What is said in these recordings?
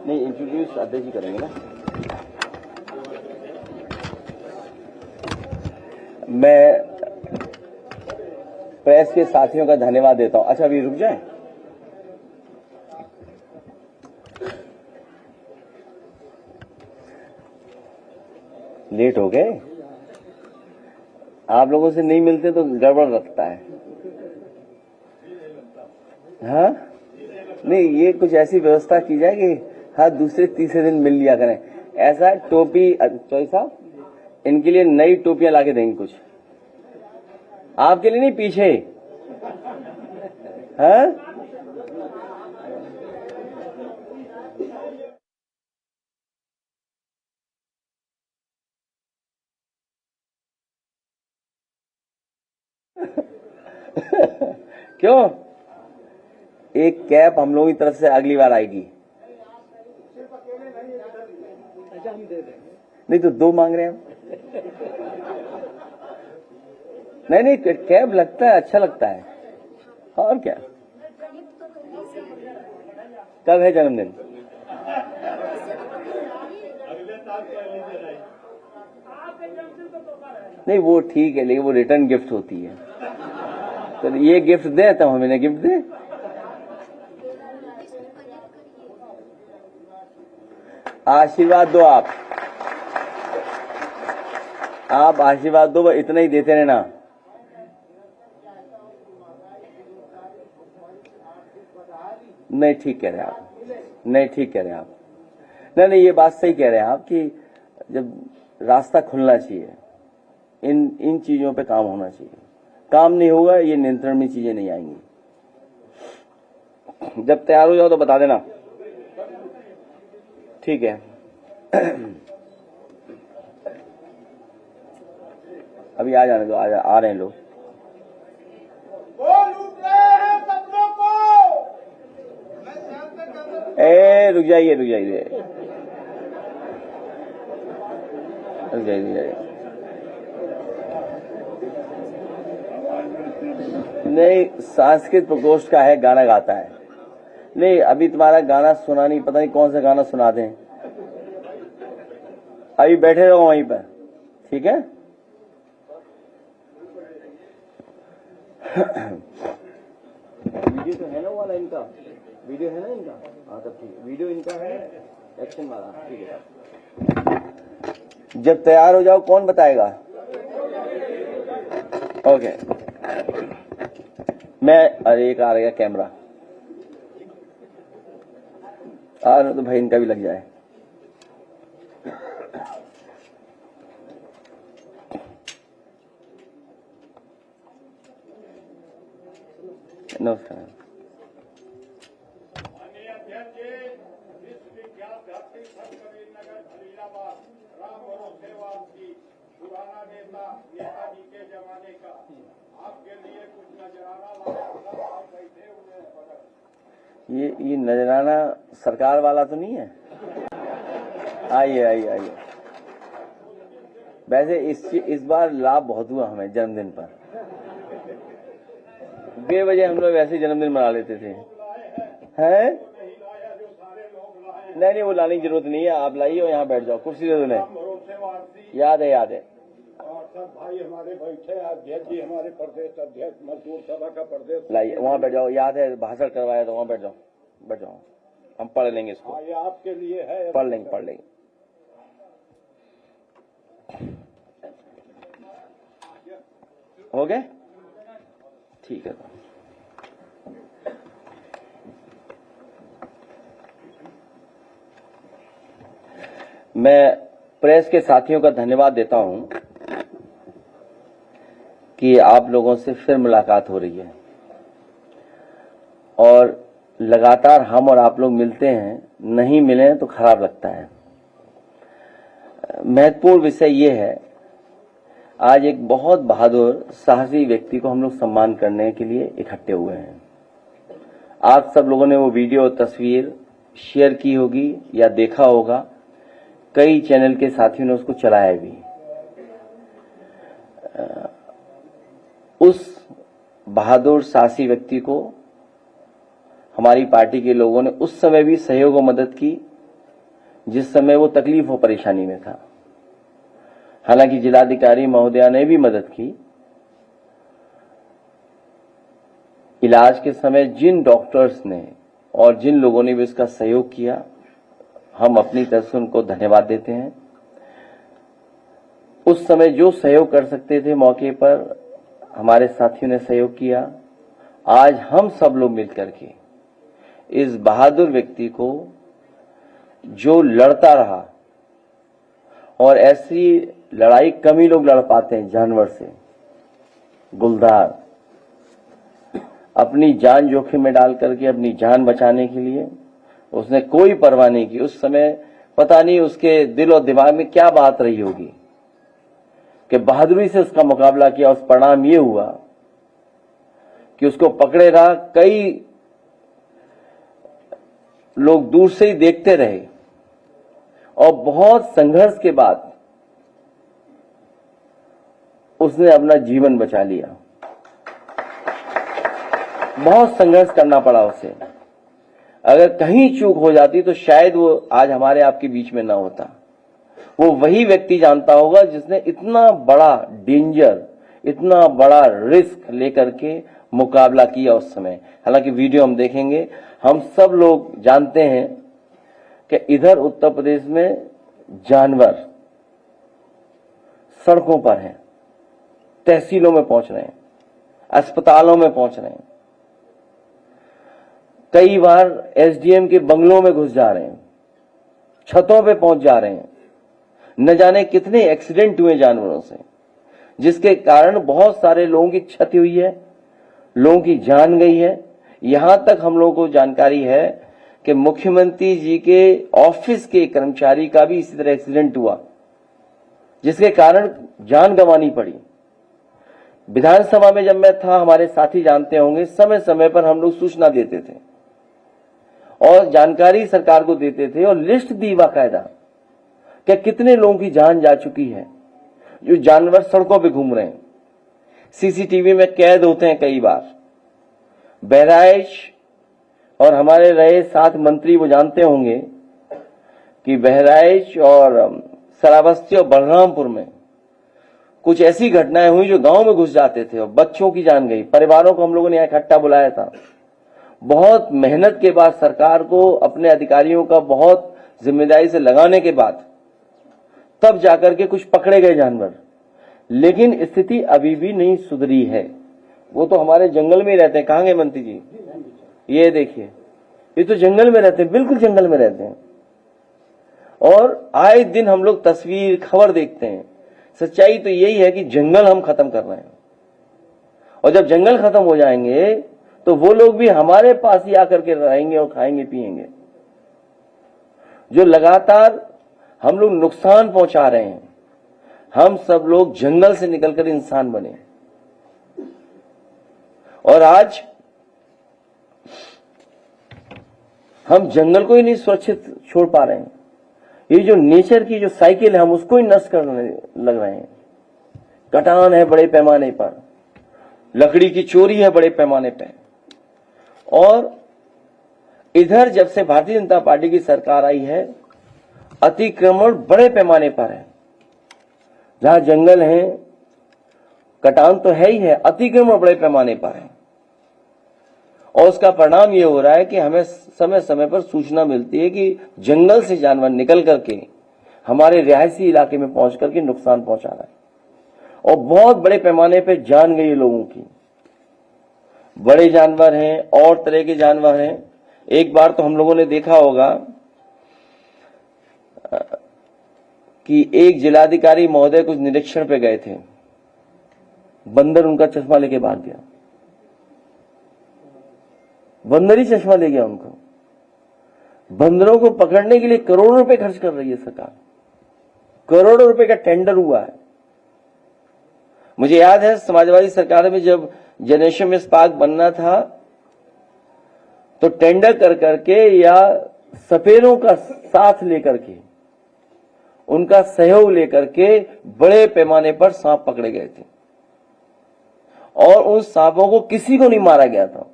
नहीं, इंट्रोड्यूस अध्यक्ष जी करेंगे ना। मैं प्रेस के साथियों का धन्यवाद देता हूं। अच्छा, अभी रुक जाए। लेट हो गए, आप लोगों से नहीं मिलते तो गड़बड़ लगता है। हाँ, नहीं, ये कुछ ऐसी व्यवस्था की जाए कि हर दूसरे तीसरे दिन मिल लिया करें। ऐसा टोपी, चौधरी साहब, इनके लिए नई टोपियां लाके देंगे कुछ, आपके लिए नहीं, पीछे। हाँ, क्यों? एक कैप हम लोगों की तरफ से अगली बार आएगी। नहीं तो 2 मांग रहे हैं हम। नहीं, कैप लगता है, अच्छा लगता है। और क्या? कब है जन्मदिन? नहीं, वो ठीक है, लेकिन वो रिटर्न गिफ्ट होती है। तो ये गिफ्ट दे, तो हम इन्हें गिफ्ट दे। आशीर्वाद दो, आप आशीर्वाद दो, इतना ही देते रहना। नहीं, ठीक कह रहे हैं आप। नहीं, ठीक कह रहे हैं आप। नहीं, ये बात सही कह रहे हैं आप कि जब रास्ता खुलना चाहिए, इन चीजों पे काम होना चाहिए। काम नहीं होगा, ये नियंत्रण में चीजें नहीं आएंगी। जब तैयार हो जाओ तो बता देना, ठीक है? अभी आ जाने दो, आ रहे हैं लोग। रुक जाइए, रुक जाइए। नहीं, संस्कृत प्रकोष्ठ का है, गाना गाता है। नहीं, अभी तुम्हारा गाना सुना नहीं, पता नहीं कौन सा गाना सुना दें। अभी बैठे रहो वहीं पर, ठीक है? वीडियो तो है ना वाला इनका, वीडियो है ना इनका? हाँ, तब ठीक है, वीडियो इनका है, एक्शन वाला, ठीक है। जब तैयार हो जाओ, कौन बताएगा? ओके। अरे एक आ गया कैमरा, तो भाई इनका भी लग जाए। नमस्कार। नेताजी के जमाने का आपके लिए कुछ नजराना लाया, बैठे हुए हैं। ये नजराना सरकार वाला तो नहीं है? आइए। वैसे इस बार लाभ बहुत हुआ हमें जन्मदिन पर। बेवजह हम लोग वैसे जन्मदिन मना लेते थे, हैं? नहीं, वो लाने की जरूरत नहीं है, आप लाइए और यहाँ बैठ जाओ, कुर्सी दे दो। याद है। सब भाई हमारे बैठे, अध्यक्ष जी हमारे प्रदेश अध्यक्ष, मजदूर सभा का प्रदेश। लाइए, वहाँ बैठ जाओ, याद है भाषण करवाया तो वहाँ बैठ जाओ। हम पढ़ लेंगे इसको। ये आपके लिए है, पढ़ लेंगे। हो गए? ठीक है। मैं प्रेस के साथियों का धन्यवाद देता हूं कि आप लोगों से फिर मुलाकात हो रही है और लगातार हम और आप लोग मिलते हैं, नहीं मिले तो खराब लगता है। महत्वपूर्ण विषय ये है, आज एक बहुत बहादुर साहसी व्यक्ति को हम लोग सम्मान करने के लिए इकट्ठे हुए हैं। आप सब लोगों ने वो वीडियो तस्वीर शेयर की होगी या देखा होगा, कई चैनल के साथियों ने उसको चलाया भी। उस बहादुर साहसी व्यक्ति को हमारी पार्टी के लोगों ने उस समय भी सहयोग और मदद की जिस समय वो तकलीफ और परेशानी में था। हालांकि जिलाधिकारी महोदया ने भी मदद की। इलाज के समय जिन डॉक्टर्स ने और जिन लोगों ने भी उसका सहयोग किया, हम अपनी तरफ से उनको धन्यवाद देते हैं। उस समय जो सहयोग कर सकते थे मौके पर हमारे साथियों ने सहयोग किया। आज हम सब लोग मिलकर के इस बहादुर व्यक्ति को, जो लड़ता रहा, और ऐसी लड़ाई कम ही लोग लड़ पाते हैं जानवर से, गुलदार अपनी जान जोखिम में डाल करके अपनी जान बचाने के लिए उसने कोई परवाह नहीं की। उस समय पता नहीं उसके दिल और दिमाग में क्या बात रही होगी कि बहादुरी से उसका मुकाबला किया। उस परिणाम ये हुआ कि उसको पकड़े रहा, कई लोग दूर से ही देखते रहे और बहुत संघर्ष के बाद उसने अपना जीवन बचा लिया। बहुत संघर्ष करना पड़ा उसे। अगर कहीं चूक हो जाती तो शायद वो आज हमारे आपके बीच में ना होता। वो वही व्यक्ति जानता होगा जिसने इतना बड़ा डेंजर, इतना बड़ा रिस्क लेकर के मुकाबला किया उस समय। हालांकि वीडियो हम देखेंगे। हम सब लोग जानते हैं कि इधर उत्तर प्रदेश में जानवर सड़कों पर हैं, तहसीलों में पहुंच रहे हैं, अस्पतालों में पहुंच रहे हैं, कई बार एसडीएम के बंगलों में घुस जा रहे हैं, छतों पे पहुंच जा रहे हैं। न जाने कितने एक्सीडेंट हुए जानवरों से, जिसके कारण बहुत सारे लोगों की क्षति हुई है, लोगों की जान गई है। यहां तक हम लोगों को जानकारी है कि मुख्यमंत्री जी के ऑफिस के कर्मचारी का भी इसी तरह एक्सीडेंट हुआ, जिसके कारण जान गंवानी पड़ी। विधानसभा में जब मैं था, हमारे साथी जानते होंगे, समय समय पर हम लोग सूचना देते थे और जानकारी सरकार को देते थे और लिस्ट दी बाकायदा कि कितने लोगों की जान जा चुकी है जो जानवर सड़कों पे घूम रहे हैं। सीसीटीवी में कैद होते हैं कई बार। बहराइच और हमारे रहे साथ मंत्री वो जानते होंगे कि बहराइच और श्रावस्ती और बलरामपुर में कुछ ऐसी घटनाएं हुई जो गांव में घुस जाते थे और बच्चों की जान गई। परिवारों को हम लोगों ने यहाँ इकट्ठा बुलाया था। बहुत मेहनत के बाद, सरकार को अपने अधिकारियों का बहुत जिम्मेदारी से लगाने के बाद तब जाकर के कुछ पकड़े गए जानवर। लेकिन स्थिति अभी भी नहीं सुधरी है। वो तो हमारे जंगल में ही रहते हैं। कहाँ गए मंत्री जी? ये देखिए, ये तो जंगल में रहते हैं, बिल्कुल जंगल में रहते हैं। और आए दिन हम लोग तस्वीर, खबर देखते हैं। सच्चाई तो यही है कि जंगल हम खत्म कर रहे हैं, और जब जंगल खत्म हो जाएंगे तो वो लोग भी हमारे पास ही आकर के रहेंगे और खाएंगे पिएंगे। जो लगातार हम लोग नुकसान पहुंचा रहे हैं, हम सब लोग जंगल से निकलकर इंसान बने। और आज हम जंगल को ही नहीं सुरक्षित छोड़ पा रहे हैं। ये जो नेचर की जो साइकिल है, हम उसको ही नष्ट करने लग रहे हैं। कटान है बड़े पैमाने पर, लकड़ी की चोरी है बड़े पैमाने पर। और इधर जब से भारतीय जनता पार्टी की सरकार आई है, अतिक्रमण बड़े पैमाने पर है। जहां जंगल है, कटान तो है ही है, अतिक्रमण बड़े पैमाने पर है। और उसका परिणाम ये हो रहा है कि हमें समय समय पर सूचना मिलती है कि जंगल से जानवर निकल करके हमारे रिहायशी इलाके में पहुंच करके नुकसान पहुंचा रहा है। और बहुत बड़े पैमाने पर जान गई है लोगों की। बड़े जानवर हैं और तरह के जानवर हैं। एक बार तो हम लोगों ने देखा होगा कि एक जिलाधिकारी महोदय कुछ निरीक्षण पे गए थे, बंदर उनका चश्मा लेके भाग गया। बंदर ही चश्मा ले गया उनको। बंदरों को पकड़ने के लिए करोड़ों रुपए खर्च कर रही है सरकार। करोड़ों रुपए का टेंडर हुआ है। मुझे याद है समाजवादी सरकार में जब जनरेशन में पार्क बनना था तो टेंडर कर करके या सपेरों का साथ लेकर के, उनका सहयोग लेकर के बड़े पैमाने पर सांप पकड़े गए थे। और उन सांपों को किसी को नहीं मारा गया था।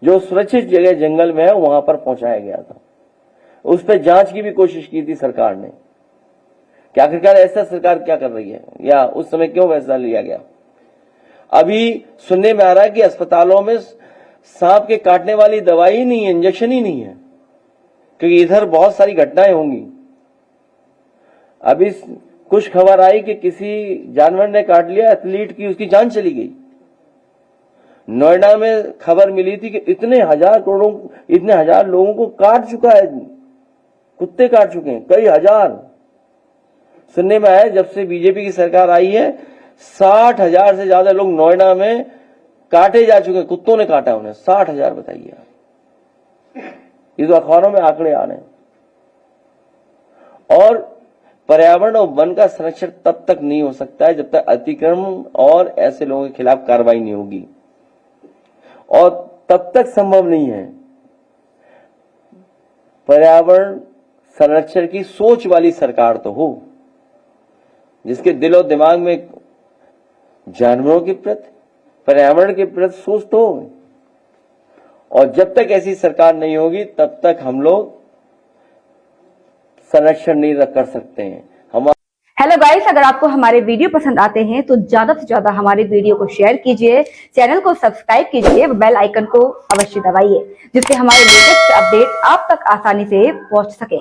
जो सुरक्षित जगह जंगल में है वहां पर पहुंचाया गया था। उस पर जांच की भी कोशिश की थी सरकार ने कि आखिरकार ऐसा सरकार क्या कर रही है, या उस समय क्यों फैसला लिया गया। अभी सुनने में आ रहा है कि अस्पतालों में सांप के काटने वाली दवाई ही नहीं है, इंजेक्शन ही नहीं है, क्योंकि इधर बहुत सारी घटनाएं होंगी। अभी कुछ खबर आई कि किसी जानवर ने काट लिया एथलीट की, उसकी जान चली गई। नोएडा में खबर मिली थी कि इतने हजार लोगों को काट चुका है, कुत्ते काट चुके हैं, कई हजार। सुनने में आया जब से बीजेपी की सरकार आई है 60,000 से ज्यादा लोग नोएडा में काटे जा चुके हैं, कुत्तों ने काटा उन्हें। 60,000 बताइए, ये तो अखबारों में आंकड़े आ रहे हैं। और पर्यावरण और वन का संरक्षण तब तक नहीं हो सकता है जब तक अतिक्रमण और ऐसे लोगों के खिलाफ कार्रवाई नहीं होगी, और तब तक संभव नहीं है। पर्यावरण संरक्षण की सोच वाली सरकार तो हो, जिसके दिल और दिमाग में जानवरों के प्रति, पर्यावरण के प्रति सोच तो हो। और जब तक ऐसी सरकार नहीं होगी तब तक हम लोग संरक्षण नहीं कर सकते हैं। हेलो गाइस, अगर आपको हमारे वीडियो पसंद आते हैं तो ज्यादा से ज्यादा हमारे वीडियो को शेयर कीजिए, चैनल को सब्सक्राइब कीजिए, बेल आइकन को अवश्य दबाइए, जिससे हमारे लेटेस्ट अपडेट आप तक आसानी से पहुंच सके।